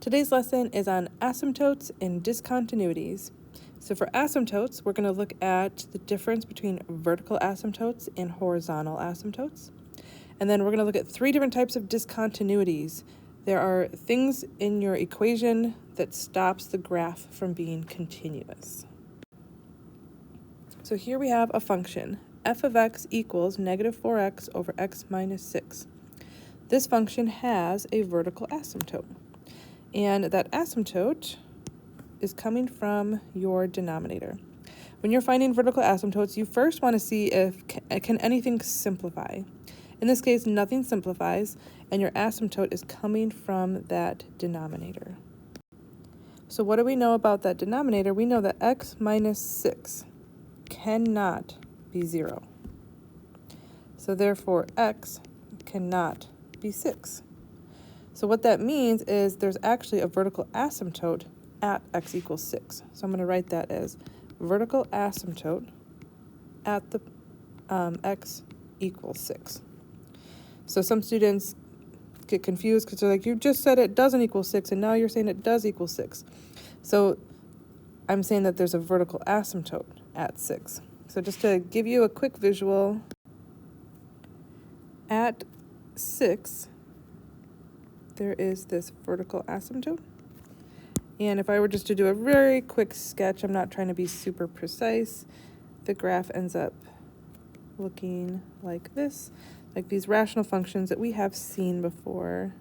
Today's lesson is on asymptotes and discontinuities. So for asymptotes, we're going to look at the difference between vertical asymptotes and horizontal asymptotes. And then we're going to look at three different types of discontinuities. There are things in your equation that stops the graph from being continuous. So here we have a function, f of x equals negative 4x over x minus 6. This function has a vertical asymptote. And that asymptote is coming from your denominator. When you're finding vertical asymptotes, you first want to see if can anything simplify. In this case, nothing simplifies, and your asymptote is coming from that denominator. So what do we know about that denominator? We know that x minus 6 cannot be 0. So therefore, x cannot be 6. So what that means is there's actually a vertical asymptote at x equals 6. So I'm going to write that as vertical asymptote at the x equals 6. So some students get confused because they're like, you just said it doesn't equal 6, and now you're saying it does equal 6. So I'm saying that there's a vertical asymptote at 6. So just to give you a quick visual, at 6, there is this vertical asymptote. And if I were just to do a very quick sketch, I'm not trying to be super precise, the graph ends up looking like this, like these rational functions that we have seen before.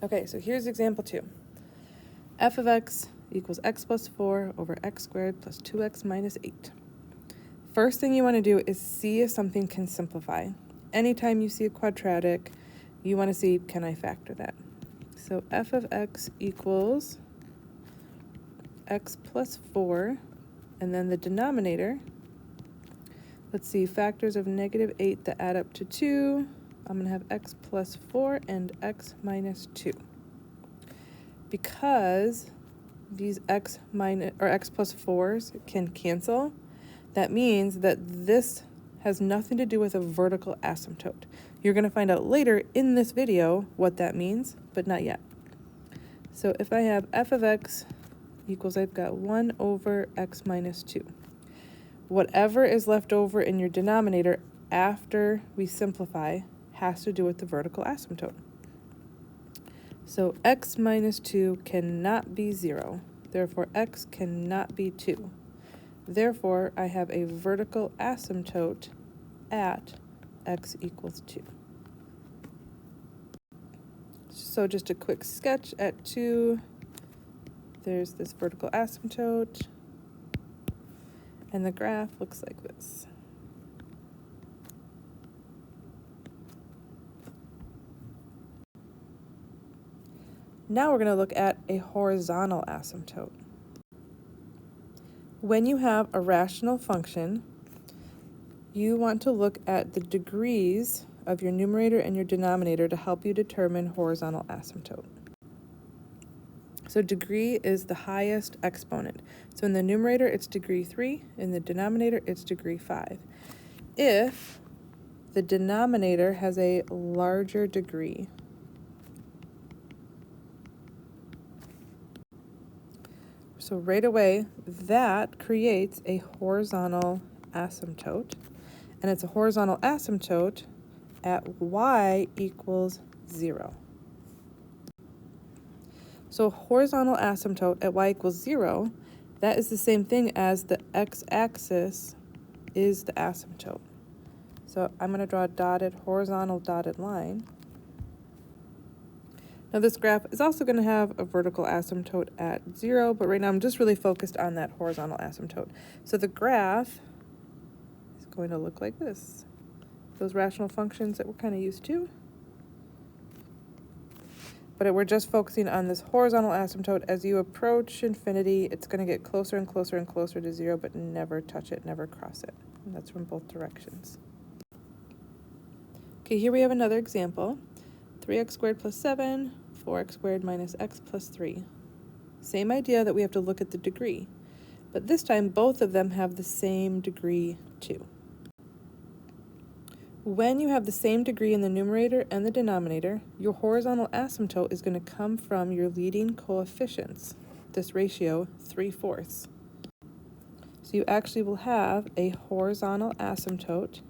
Okay, so here's example 2. F of x equals x plus 4 over x squared plus 2x minus 8. First thing you want to do is see if something can simplify. Anytime you see a quadratic, you want to see, can I factor that? So f of x equals x plus 4, and then the denominator, let's see, factors of negative 8 that add up to 2. I'm going to have x plus 4 and x minus 2. Because these x plus 4s can cancel, that means that this has nothing to do with a vertical asymptote. You're going to find out later in this video what that means, but not yet. So if I have f of x equals, I've got 1 over x minus 2. Whatever is left over in your denominator after we simplify has to do with the vertical asymptote. So x minus 2 cannot be 0. Therefore, x cannot be 2. Therefore, I have a vertical asymptote at x equals 2. So just a quick sketch at 2. There's this vertical asymptote, and the graph looks like this. Now we're going to look at a horizontal asymptote. When you have a rational function, you want to look at the degrees of your numerator and your denominator to help you determine horizontal asymptote. So degree is the highest exponent. So in the numerator, it's degree 3. In the denominator, it's degree 5. If the denominator has a larger degree, so right away, that creates a horizontal asymptote, and it's a horizontal asymptote at y equals 0. So horizontal asymptote at y equals 0, that is the same thing as the x-axis is the asymptote. So I'm going to draw a horizontal dotted line. Now this graph is also going to have a vertical asymptote at 0, but right now I'm just really focused on that horizontal asymptote. So the graph is going to look like this. Those rational functions that we're kind of used to. But we're just focusing on this horizontal asymptote. As you approach infinity, it's going to get closer and closer and closer to 0, but never touch it, never cross it. And that's from both directions. Okay, here we have another example. 3x squared plus 7, 4x squared minus x plus 3. Same idea that we have to look at the degree, but this time both of them have the same degree too. when you have the same degree in the numerator and the denominator, your horizontal asymptote is going to come from your leading coefficients, this ratio 3/4. So you actually will have a horizontal asymptote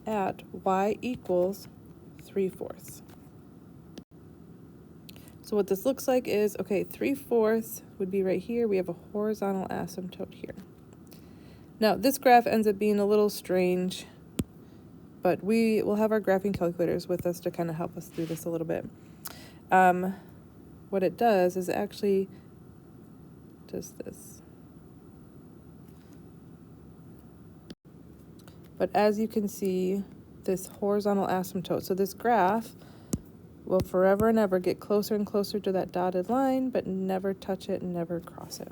at y equals 3/4. So what this looks like is, okay, 3/4 would be right here. We have a horizontal asymptote here. Now, this graph ends up being a little strange, but we will have our graphing calculators with us to kind of help us through this a little bit. What it does is actually does this. But as you can see, this horizontal asymptote, so this graph will forever and ever get closer and closer to that dotted line, but never touch it and never cross it.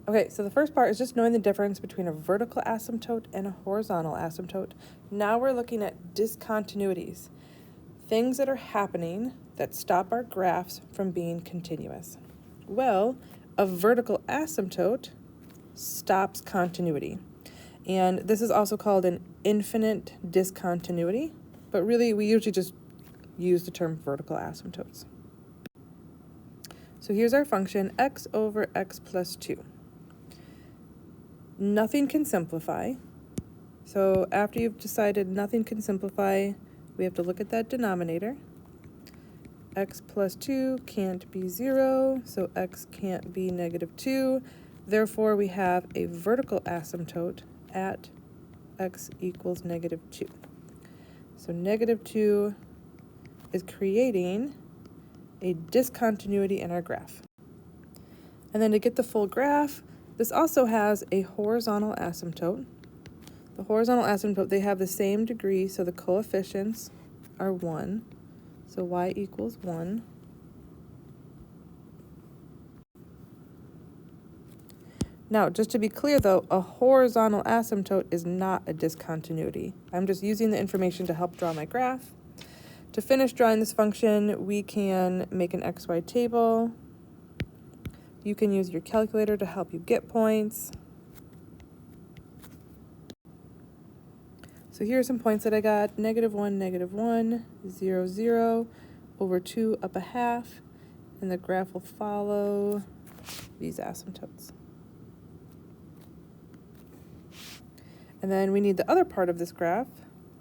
Okay, so the first part is just knowing the difference between a vertical asymptote and a horizontal asymptote. Now we're looking at discontinuities, things that are happening that stop our graphs from being continuous. Well, a vertical asymptote stops continuity. And this is also called an infinite discontinuity, but really we usually just use the term vertical asymptotes. So here's our function, x over x plus 2. Nothing can simplify. So after you've decided nothing can simplify, we have to look at that denominator. X plus 2 can't be 0, so x can't be -2. Therefore, we have a vertical asymptote at x equals -2. So -2 is creating a discontinuity in our graph. And then to get the full graph, this also has a horizontal asymptote. The horizontal asymptote, they have the same degree, so the coefficients are 1. So y equals 1. Now, just to be clear though, a horizontal asymptote is not a discontinuity. I'm just using the information to help draw my graph. To finish drawing this function, we can make an XY table. You can use your calculator to help you get points. So here are some points that I got. -1, -1, 0, 0, over 2 up a half, and the graph will follow these asymptotes. And then we need the other part of this graph.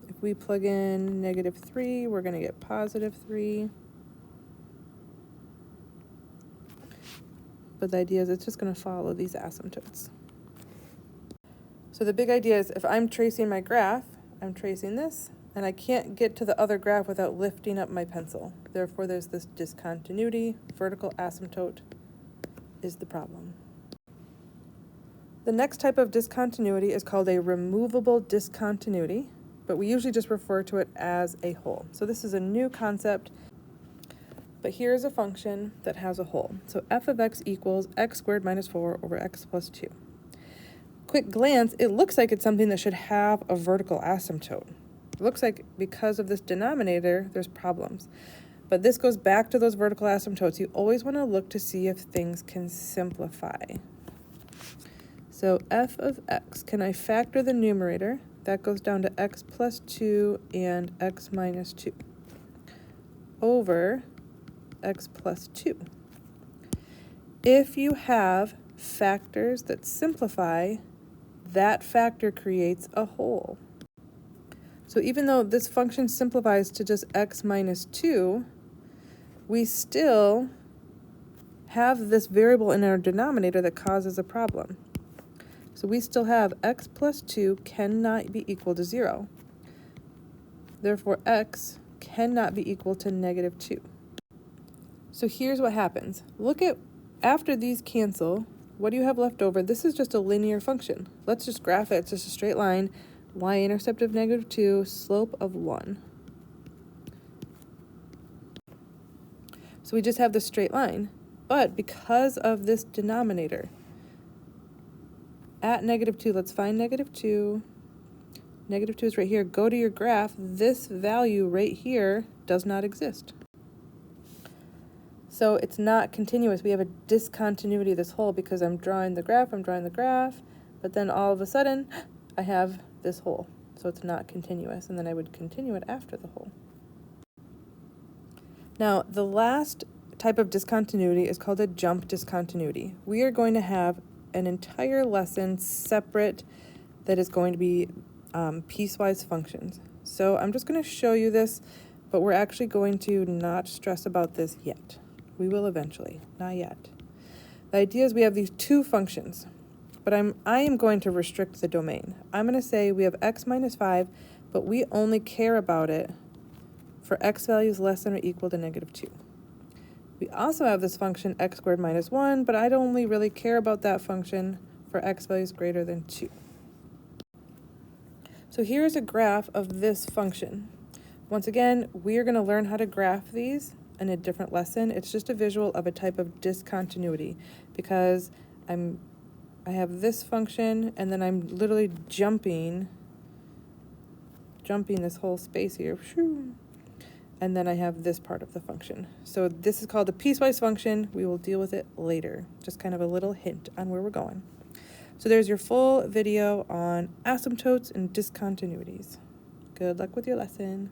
If we plug in -3, we're going to get +3. But the idea is it's just going to follow these asymptotes. So the big idea is if I'm tracing my graph, I'm tracing this, and I can't get to the other graph without lifting up my pencil. Therefore, there's this discontinuity. Vertical asymptote is the problem. The next type of discontinuity is called a removable discontinuity, but we usually just refer to it as a hole. So this is a new concept, but here is a function that has a hole. So f of x equals x squared minus 4 over x plus 2. Quick glance, it looks like it's something that should have a vertical asymptote. It looks like because of this denominator, there's problems. But this goes back to those vertical asymptotes. You always want to look to see if things can simplify. So f of x, can I factor the numerator? That goes down to x plus 2 and x minus 2 over x plus 2. If you have factors that simplify, that factor creates a hole. So even though this function simplifies to just x minus 2, we still have this variable in our denominator that causes a problem. So we still have x plus 2 cannot be equal to 0. Therefore, x cannot be equal to -2. So here's what happens. Look at, after these cancel, what do you have left over? This is just a linear function. Let's just graph it. It's just a straight line. Y-intercept of -2, slope of 1. So we just have this straight line. But because of this denominator, at -2, let's find -2. -2 is right here. Go to your graph. This value right here does not exist. So it's not continuous. We have a discontinuity of this hole because I'm drawing the graph, but then all of a sudden I have this hole. so it's not continuous, and then I would continue it after the whole. Now, the last type of discontinuity is called a jump discontinuity. We are going to have an entire lesson separate that is going to be piecewise functions. So I'm just going to show you this, but we're actually going to not stress about this yet. We will eventually, not yet. The idea is we have these two functions, but I am going to restrict the domain. I'm going to say we have x minus 5, but we only care about it for x values less than or equal to negative 2. We also have this function x squared minus 1, but I'd only really care about that function for x values greater than 2. So here's a graph of this function. Once again, we are going to learn how to graph these in a different lesson. It's just a visual of a type of discontinuity because I have this function and then I'm literally jumping this whole space here. And then I have this part of the function. So this is called a piecewise function. We will deal with it later. Just kind of a little hint on where we're going. So there's your full video on asymptotes and discontinuities. Good luck with your lesson.